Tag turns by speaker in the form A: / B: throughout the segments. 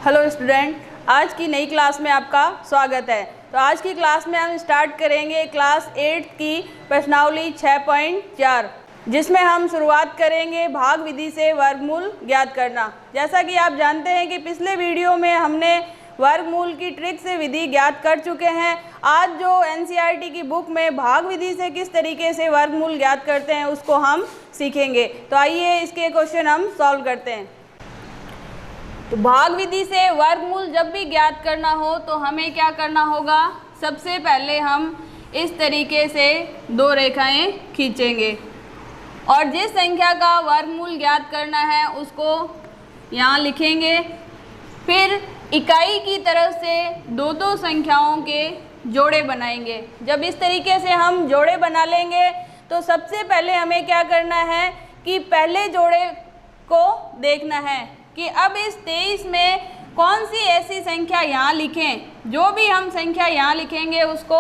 A: Hello student, आज की नई क्लास में आपका स्वागत है। तो आज की क्लास में हम स्टार्ट करेंगे क्लास 8 की प्रश्नावली 6.4, जिसमें हम शुरुआत करेंगे भाग विधि से वर्गमूल ज्ञात करना। जैसा कि आप जानते हैं कि पिछले वीडियो में हमने वर्गमूल की ट्रिक से विधि ज्ञात कर चुके हैं। आज जो एनसीईआरटी की बुक में भाग विधि से किस तरीके से वर्गमूल ज्ञात करते हैं उसको हम सीखेंगे। तो आइए इसके क्वेश्चन हम सॉल्व करते हैं। तो भाग विधि से वर्गमूल जब भी ज्ञात करना हो तो हमें क्या करना होगा, सबसे पहले हम इस तरीके से दो रेखाएं खींचेंगे और जिस संख्या का वर्गमूल ज्ञात करना है उसको यहाँ लिखेंगे। फिर इकाई की तरफ से दो दो संख्याओं के जोड़े बनाएंगे। जब इस तरीके से हम जोड़े बना लेंगे तो सबसे पहले हमें क्या करना है कि पहले जोड़े को देखना है कि अब इस 23 में कौन सी ऐसी संख्या यहाँ लिखें। जो भी हम संख्या यहाँ लिखेंगे उसको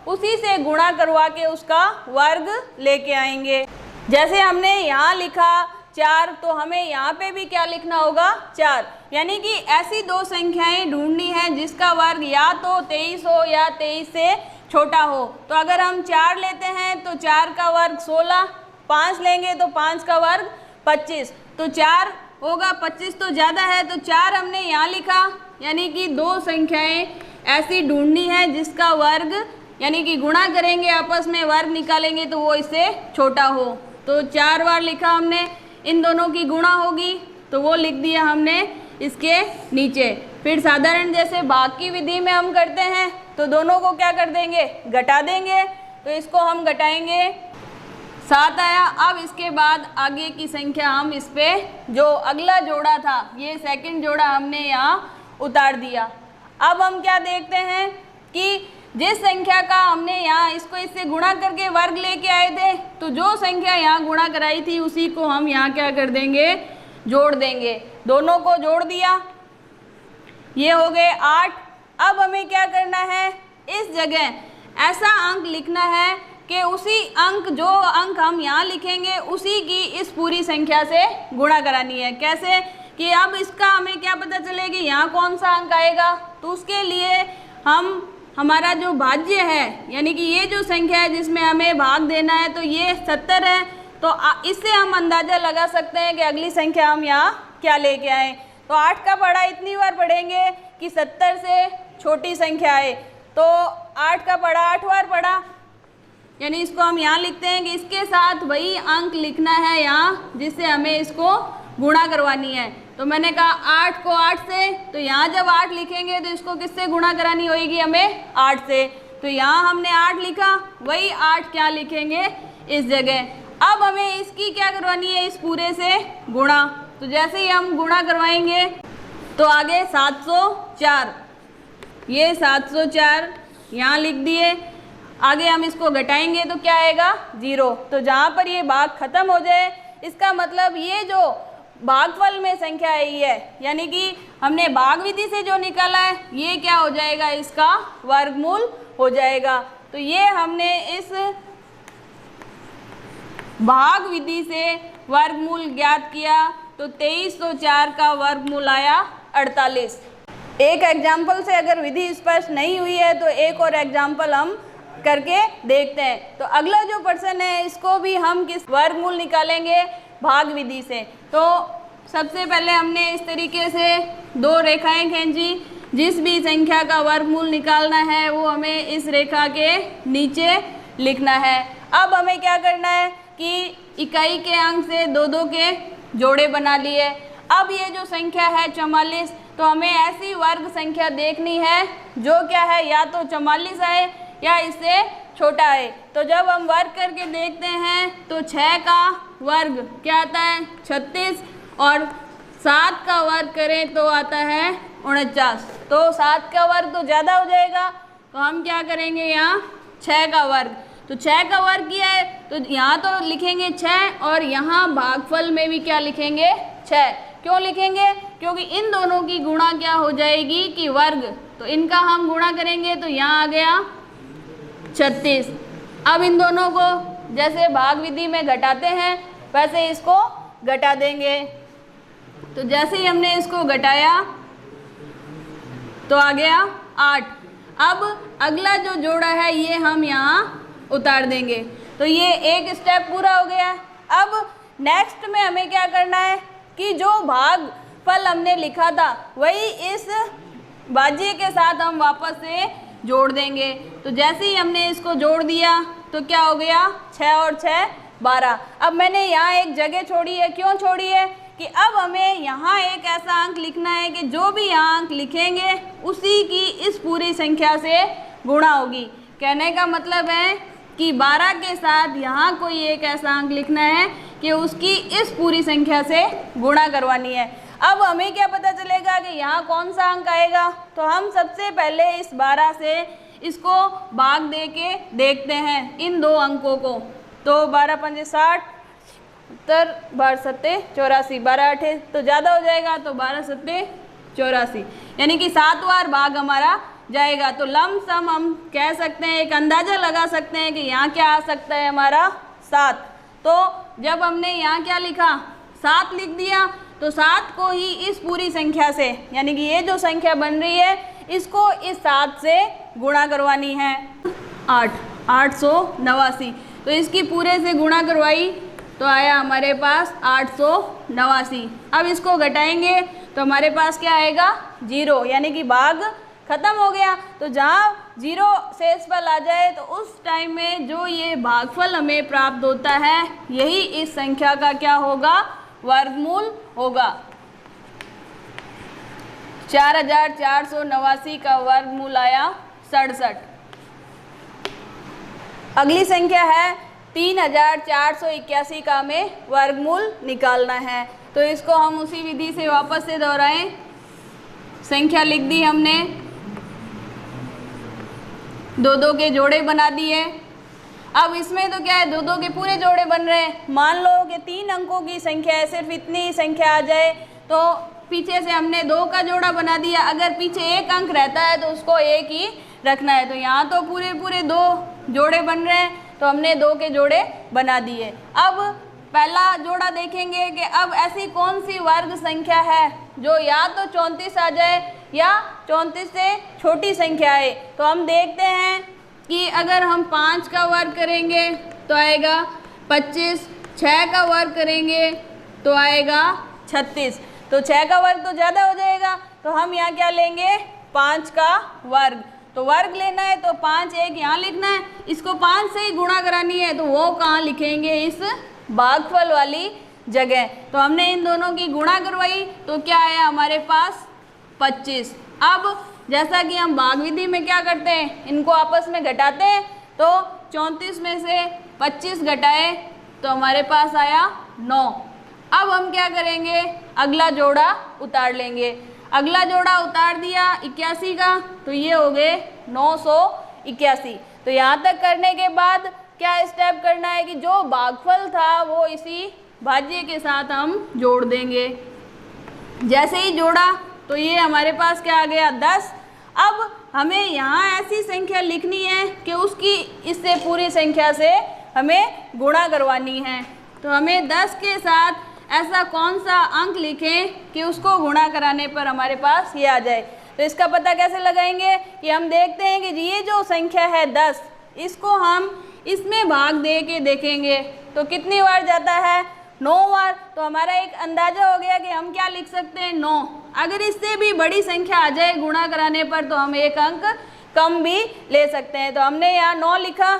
A: उसी से गुणा करवा के उसका वर्ग लेके आएंगे। जैसे हमने यहाँ लिखा 4, तो हमें यहाँ पे भी क्या लिखना होगा, 4। यानी कि ऐसी दो संख्याएं ढूंढनी है जिसका वर्ग या तो 23 हो या 23 से छोटा हो। तो अगर हम 4 लेते हैं तो 4 का वर्ग 16, 5 लेंगे तो 5 का वर्ग 25, तो 4 होगा, 25 तो ज़्यादा है तो 4 हमने यहाँ लिखा। यानी कि दो संख्याएं ऐसी ढूंढनी है जिसका वर्ग, यानी कि गुणा करेंगे आपस में, वर्ग निकालेंगे तो वो इससे छोटा हो। तो 4 बार लिखा हमने, इन दोनों की गुणा होगी तो वो लिख दिया हमने इसके नीचे। फिर साधारण जैसे भाग की विधि में हम करते हैं तो दोनों को क्या कर देंगे, घटा देंगे। तो इसको हम घटाएंगे, 7 आया। अब इसके बाद आगे की संख्या हम इस पे जो अगला जोड़ा था, ये सेकंड जोड़ा हमने यहाँ उतार दिया। अब हम क्या देखते हैं कि जिस संख्या का हमने यहाँ इसको इससे गुणा करके वर्ग लेके आए थे, तो जो संख्या यहाँ गुणा कराई थी उसी को हम यहाँ क्या कर देंगे, जोड़ देंगे। दोनों को जोड़ दिया, ये हो गए 8। अब हमें क्या करना है, इस जगह ऐसा अंक लिखना है कि उसी अंक, जो अंक हम यहाँ लिखेंगे उसी की इस पूरी संख्या से गुणा करानी है। कैसे कि अब इसका हमें क्या पता चले कि यहाँ कौन सा अंक आएगा। तो उसके लिए हम हमारा जो भाज्य है, यानी कि ये जो संख्या है जिसमें हमें भाग देना है, तो ये 70 है। तो इससे हम अंदाज़ा लगा सकते हैं कि अगली संख्या हम यहाँ क्या लेके आए। तो 8 का पढ़ा इतनी बार पढ़ेंगे कि 70 से छोटी संख्या आए। तो 8 का पढ़ा 8 बार पढ़ा, यानी इसको हम यहाँ लिखते हैं कि इसके साथ वही अंक लिखना है यहाँ जिससे हमें इसको गुणा करवानी है। तो मैंने कहा 8 को 8 से, तो यहाँ जब 8 लिखेंगे तो इसको किससे गुणा करानी होगी हमें, 8 से। तो यहाँ हमने 8 लिखा, वही 8 क्या लिखेंगे इस जगह। अब हमें इसकी क्या करवानी है, इस पूरे से गुणा। तो जैसे ही हम गुणा करवाएंगे तो आगे 704, ये 704 यहाँ लिख दिए। आगे हम इसको घटाएंगे तो क्या आएगा, 0। तो जहाँ पर ये भाग खत्म हो जाए, इसका मतलब ये जो भागफल में संख्या आई है, यानी कि हमने भाग विधि से जो निकाला है, ये क्या हो जाएगा, इसका वर्गमूल हो जाएगा। तो ये हमने इस भाग विधि से वर्गमूल ज्ञात किया। तो 2304 का वर्गमूल आया 48। एक एग्जाम्पल से अगर विधि स्पष्ट नहीं हुई है तो एक और एग्जाम्पल हम करके देखते हैं। तो अगला जो प्रश्न है इसको भी हम किस वर्गमूल निकालेंगे, भाग विधि से। तो सबसे पहले हमने इस तरीके से दो रेखाएं खींची, जिस भी संख्या का वर्गमूल निकालना है वो हमें इस रेखा के नीचे लिखना है। अब हमें क्या करना है कि इकाई के अंक से दो दो के जोड़े बना लिए। अब ये जो संख्या है 44, तो हमें ऐसी वर्ग संख्या देखनी है जो क्या है, या तो 44 आए या इससे छोटा है। तो जब हम वर्ग करके देखते हैं तो 6 का वर्ग क्या आता है, 36, और 7 का वर्ग करें तो आता है 49। तो 7 का वर्ग तो ज़्यादा हो जाएगा, तो हम क्या करेंगे, यहाँ 6 का वर्ग। तो 6 का वर्ग किया है तो यहाँ तो लिखेंगे 6, और यहाँ भागफल में भी क्या लिखेंगे, 6। क्यों लिखेंगे, क्योंकि इन दोनों की गुणा क्या हो जाएगी कि वर्ग। तो इनका हम गुणा करेंगे तो यहाँ आ गया 36। अब इन दोनों को जैसे भाग विधि में घटाते हैं वैसे इसको घटा देंगे। तो जैसे ही हमने इसको घटाया तो आ गया 8। अब अगला जो जोड़ा है ये हम यहाँ उतार देंगे, तो ये एक स्टेप पूरा हो गया। अब नेक्स्ट में हमें क्या करना है कि जो भागफल हमने लिखा था वही इस भाज्य के साथ हम वापस से जोड़ देंगे। तो जैसे ही हमने इसको जोड़ दिया तो क्या हो गया, 6 और 6 12। अब मैंने यहाँ एक जगह छोड़ी है, क्यों छोड़ी है कि अब हमें यहाँ एक ऐसा अंक लिखना है कि जो भी यहाँ अंक लिखेंगे उसी की इस पूरी संख्या से गुणा होगी। कहने का मतलब है कि 12 के साथ यहाँ कोई एक ऐसा अंक लिखना है कि उसकी इस पूरी संख्या से गुणा करवानी है। अब हमें क्या पता चलेगा कि यहाँ कौन सा अंक आएगा, तो हम सबसे पहले इस 12 से इसको भाग दे के देखते हैं इन दो अंकों को। तो 12 पंजे 60, 12 सत्ते 84, 12 8 तो ज़्यादा हो जाएगा, तो 12 सत्ते 84, यानी कि 7 बार भाग हमारा जाएगा। तो लमसम हम कह सकते हैं, एक अंदाज़ा लगा सकते हैं कि यहाँ क्या आ सकता है हमारा 7। तो जब हमने यहाँ क्या लिखा, 7 लिख दिया, तो 7 को ही इस पूरी संख्या से, यानी कि ये जो संख्या बन रही है इसको इस 7 से गुणा करवानी है। 889, तो इसकी पूरे से गुणा करवाई तो आया हमारे पास 889। अब इसको घटाएंगे तो हमारे पास क्या आएगा, 0, यानी कि भाग खत्म हो गया। तो जहाँ 0 शेषफल आ जाए तो उस टाइम में जो ये भागफल हमें प्राप्त होता है यही इस संख्या का क्या होगा, वर्गमूल होगा। 4489 का वर्गमूल आया 67। अगली संख्या है 3481 का हमें वर्गमूल निकालना है। तो इसको हम उसी विधि से वापस से दोहराएं। संख्या लिख दी हमने, 2-2 के जोड़े बना दिए। अब इसमें तो क्या है, 2-2 के पूरे जोड़े बन रहे हैं। मान लो कि 3 अंकों की संख्या है, सिर्फ इतनी ही संख्या आ जाए तो पीछे से हमने 2 का जोड़ा बना दिया। अगर पीछे 1 अंक रहता है तो उसको 1 ही रखना है। तो यहाँ तो पूरे 2 जोड़े बन रहे हैं, तो हमने 2 के जोड़े बना दिए। अब पहला जोड़ा देखेंगे कि अब ऐसी कौन सी वर्ग संख्या है जो या तो 34 आ जाए या 34 से छोटी संख्या है। तो हम देखते हैं कि अगर हम 5 का वर्ग करेंगे तो आएगा 25, 6 का वर्ग करेंगे तो आएगा 36। तो 6 का वर्ग तो ज़्यादा हो जाएगा, तो हम यहाँ क्या लेंगे, 5 का वर्ग। तो वर्ग लेना है तो 5 एक यहाँ लिखना है, इसको 5 से ही गुणा करानी है, तो वो कहाँ लिखेंगे, इस भागफल वाली जगह। तो हमने इन दोनों की गुणा करवाई तो क्या आया हमारे पास, 25। अब जैसा कि हम भाग विधि में क्या करते हैं, इनको आपस में घटाते हैं। तो 34 में से 25 घटाए तो हमारे पास आया 9। अब हम क्या करेंगे, अगला जोड़ा उतार लेंगे। अगला जोड़ा उतार दिया 81 का, तो ये हो गए 981। तो यहाँ तक करने के बाद क्या स्टेप करना है कि जो भागफल था वो इसी भाज्य के साथ हम जोड़ देंगे। जैसे ही जोड़ा तो ये हमारे पास क्या आ गया, 10। अब हमें यहाँ ऐसी संख्या लिखनी है कि उसकी इससे पूरी संख्या से हमें गुणा करवानी है। तो हमें 10 के साथ ऐसा कौन सा अंक लिखें कि उसको गुणा कराने पर हमारे पास ये आ जाए। तो इसका पता कैसे लगाएंगे कि हम देखते हैं कि ये जो संख्या है 10, इसको हम इसमें भाग दे के देखेंगे तो कितनी बार जाता है, 9 बार। तो हमारा एक अंदाजा हो गया कि हम क्या लिख सकते हैं, 9। अगर इससे भी बड़ी संख्या आ जाए गुणा कराने पर तो हम एक अंक कम भी ले सकते हैं। तो हमने यहाँ 9 लिखा।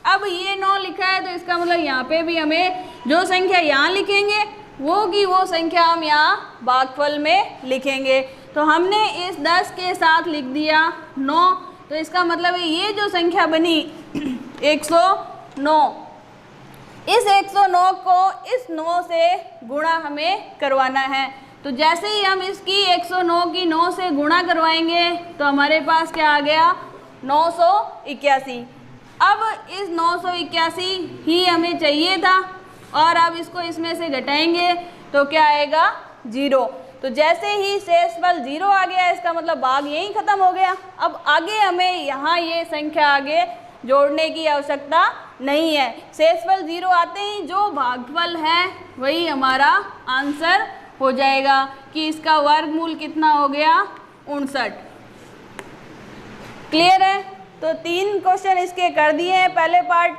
A: अब ये 9 लिखा है तो इसका मतलब यहाँ पे भी हमें जो संख्या यहाँ लिखेंगे वो की वो संख्या हम यहाँ भागफल में लिखेंगे। तो हमने इस 10 के साथ लिख दिया 9। तो इसका मतलब है ये जो संख्या बनी 109, इस 109 को इस 9 से गुणा हमें करवाना है। तो जैसे ही हम इसकी 109 की 9 से गुणा करवाएंगे तो हमारे पास क्या आ गया, 981। अब इस 981 ही हमें चाहिए था और अब इसको इसमें से घटाएंगे तो क्या आएगा, 0। तो जैसे ही शेषफल 0 आ गया इसका मतलब भाग यहीं ख़त्म हो गया। अब आगे हमें यहाँ ये संख्या आगे जोड़ने की आवश्यकता नहीं है। शेषफल 0 आते ही जो भागफल है वही हमारा आंसर हो जाएगा कि इसका वर्गमूल कितना हो गया, 59। क्लियर है? तो 3 क्वेश्चन इसके कर दिए हैं, पहले पार्ट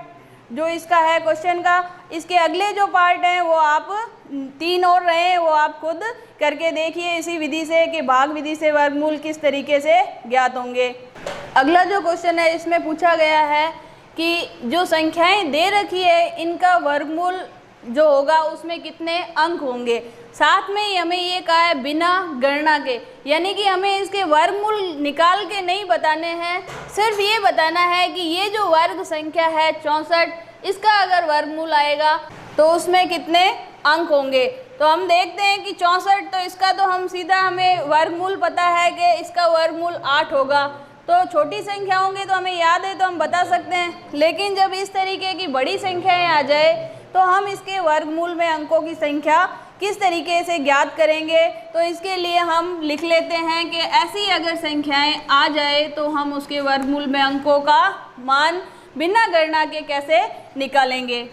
A: जो इसका है क्वेश्चन का। इसके अगले जो पार्ट हैं वो आप 3 और रहे हैं, वो आप खुद करके देखिए इसी विधि से कि भाग विधि से वर्गमूल किस तरीके से ज्ञात होंगे। अगला जो क्वेश्चन है इसमें पूछा गया है कि जो संख्याएं दे रखी है इनका वर्गमूल जो होगा उसमें कितने अंक होंगे। साथ में ही हमें ये कहा है बिना गणना के, यानी कि हमें इसके वर्गमूल निकाल के नहीं बताने हैं, सिर्फ ये बताना है कि ये जो वर्ग संख्या है 64, इसका अगर वर्गमूल आएगा तो उसमें कितने अंक होंगे। तो हम देखते हैं कि 64, तो इसका तो हम सीधा हमें वर्गमूल पता है कि इसका वर्गमूल 8 होगा। तो छोटी संख्या होंगे तो हमें याद है तो हम बता सकते हैं, लेकिन जब इस तरीके की बड़ी संख्याएं आ जाए तो हम इसके वर्गमूल में अंकों की संख्या किस तरीके से ज्ञात करेंगे। तो इसके लिए हम लिख लेते हैं कि ऐसी अगर संख्याएं आ जाए तो हम उसके वर्गमूल में अंकों का मान बिना गणना के कैसे निकालेंगे।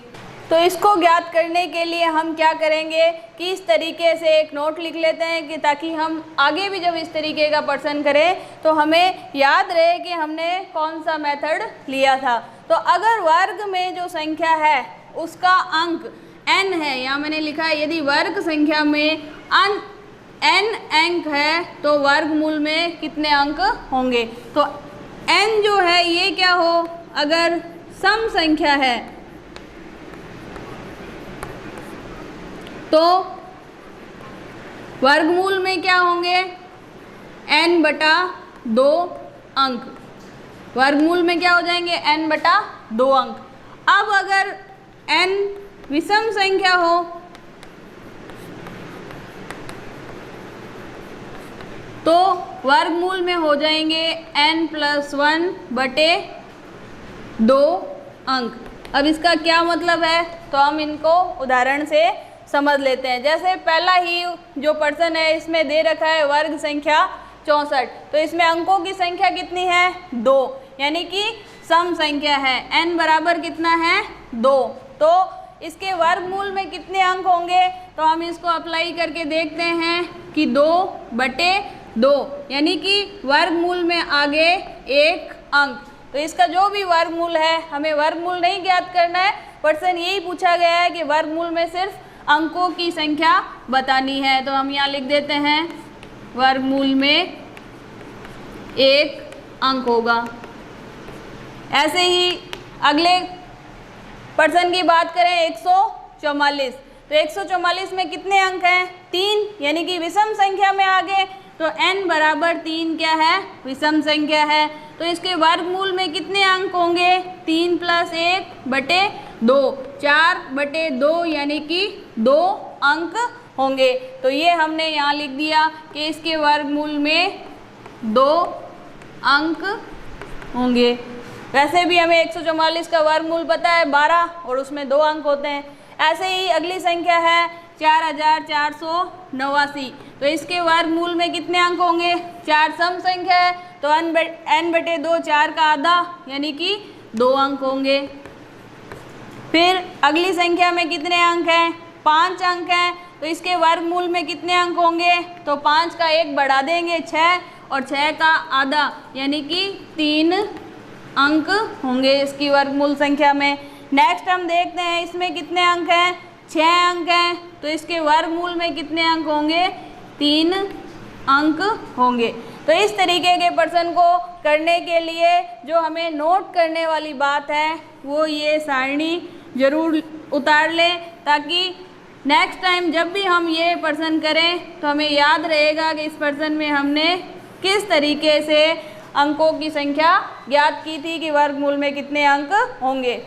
A: तो इसको ज्ञात करने के लिए हम क्या करेंगे कि इस तरीके से एक नोट लिख लेते हैं कि ताकि हम आगे भी जब इस तरीके का प्रश्न करें तो हमें याद रहे कि हमने कौन सा मेथड लिया था। तो अगर वर्ग में जो संख्या है उसका अंक n है, यहाँ मैंने लिखा है यदि वर्ग संख्या में n अंक है तो वर्गमूल में कितने अंक होंगे। तो n जो है ये क्या हो, अगर सम संख्या है तो वर्गमूल में क्या होंगे n/2 अंक, वर्गमूल में क्या हो जाएंगे n/2 अंक। अब अगर n विषम संख्या हो तो वर्गमूल में हो जाएंगे n+1/2 अंक। अब इसका क्या मतलब है तो हम इनको उदाहरण से समझ लेते हैं। जैसे पहला ही जो प्रश्न है इसमें दे रखा है वर्ग संख्या 64, तो इसमें अंकों की संख्या कितनी है 2, यानी कि सम संख्या है। n बराबर कितना है 2, तो इसके वर्गमूल में कितने अंक होंगे तो हम इसको अप्लाई करके देखते हैं कि 2/2, यानी कि वर्गमूल में आगे 1 अंक। तो इसका जो भी वर्गमूल है, हमें वर्गमूल नहीं ज्ञात करना है, प्रश्न यही पूछा गया है कि वर्गमूल में सिर्फ अंकों की संख्या बतानी है। तो हम यहाँ लिख देते हैं वर्गमूल में 1 अंक होगा। ऐसे ही अगले प्रश्न की बात करें 144, तो 144 में कितने अंक हैं 3, यानी कि विषम संख्या में आ गए। तो n बराबर 3 क्या है विषम संख्या है, तो इसके वर्गमूल में कितने अंक होंगे 3 + 1/2, 4/2 यानी कि 2 अंक होंगे। तो ये हमने यहाँ लिख दिया कि इसके वर्गमूल में 2 अंक होंगे। वैसे भी हमें 144 का वर्गमूल पता है 12 और उसमें 2 अंक होते हैं। ऐसे ही अगली संख्या है 4489, तो इसके वर्गमूल में कितने अंक होंगे 4 सम संख्या है, तो n/2 4 का आधा यानी कि 2 अंक होंगे। फिर अगली संख्या में कितने अंक हैं 5 अंक हैं, तो इसके वर्गमूल में कितने अंक होंगे तो 5 का 1 बढ़ा देंगे 6 और 6 का आधा यानी कि 3 अंक होंगे इसकी वर्गमूल संख्या में। नेक्स्ट हम देखते हैं इसमें कितने अंक हैं 6 अंक हैं, तो इसके वर्गमूल में कितने अंक होंगे 3 अंक होंगे। तो इस तरीके के प्रश्न को करने के लिए जो हमें नोट करने वाली बात है वो ये सारणी जरूर उतार लें, ताकि नेक्स्ट टाइम जब भी हम ये प्रश्न करें तो हमें याद रहेगा कि इस प्रश्न में हमने किस तरीके से अंकों की संख्या ज्ञात की थी कि वर्गमूल में कितने अंक होंगे।